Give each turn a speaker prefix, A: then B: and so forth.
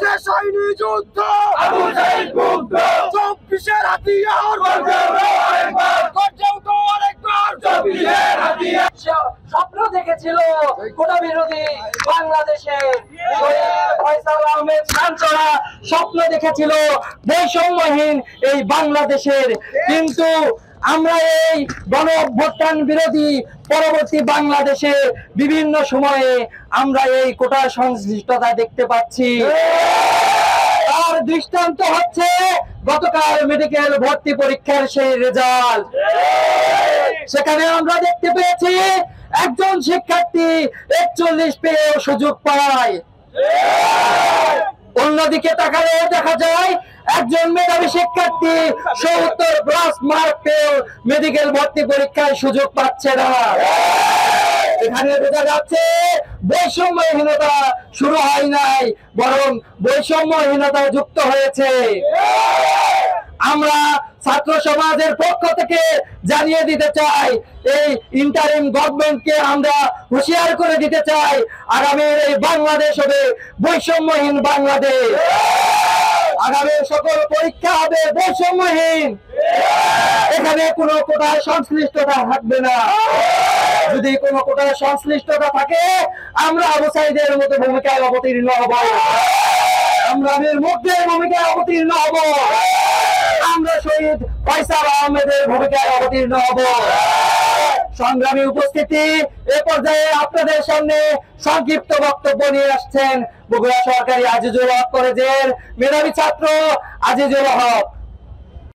A: শেষ হয়নি যুদ্ধ,
B: আবু সাইদ মুগ্ধ,
A: 24-এর হাতিয়ার
B: গর্জে ওঠো আরেকবার,
A: গর্জে ওঠো আরেকবার।
B: 24-এর হাতিয়ার।
C: স্বপ্ন দেখেছিল কোটা বিরোধী বাংলাদেশে শহীদ ফয়সাল আহমেদ সাঞ্চরা স্বপ্ন দেখেছিল বৈষম্যহীন এই বাংলাদেশের, কিন্তু আমরা এই গণ অভ্যুত্থান বিরোধী পরবর্তী বাংলাদেশে বিভিন্ন সময়ে আমরা এই কোটার সংশ্লিষ্টতা দেখতে পাচ্ছি। তার দৃষ্টান্ত হচ্ছে গতকাল মেডিকেল ভর্তি পরীক্ষার সেই রেজাল্ট। সেখানে আমরা দেখতে পেয়েছি একজন শিক্ষার্থী 41 পেয়েও সুযোগ পায়, অন্যদিকে তাকালে দেখা যায় একজন মেধাবী শিক্ষার্থী 70+ মার্ক পেয়েও মেডিকেল ভর্তি পরীক্ষায় সুযোগ পাচ্ছে না। এখানে বোঝা যাচ্ছে বৈষম্যহীনতা শুরু হয় নাই, বরং বৈষম্যহীনতা যুক্ত হয়েছে। আমরা ছাত্র সমাজের পক্ষ থেকে জানিয়ে দিতে চাই, এই ইন্টারিম গভর্নমেন্টকে আমরা হুঁশিয়ার করে দিতে চাই, আগামীর এই বাংলাদেশ হবে বৈষম্যহীন বাংলাদেশ। আগামী সকল পরীক্ষা হবে বৈষম্যহীন, এখানে কোনো কোটার সংশ্লিষ্টতা থাকবে না। যদি কোনো কোটার সংশ্লিষ্টতা থাকে আমরা আবু সাইদের মতো ভূমিকায় অবতীর্ণ হব, আমরা আমির মুগ্ধের ভূমিকায় অবতীর্ণ হব, আমরা শহীদ ফয়সাল আহমেদের ভূমিকায় অবতীর্ণ হব। সংগ্রামী উপস্থিতি, এ পর্যায়ে আপনাদের সামনে সংক্ষিপ্ত বক্তব্য নিয়ে আসছেন বগুড়া সরকারি আজিজুল হক কলেজের মেধাবী ছাত্র আজিজুল হক।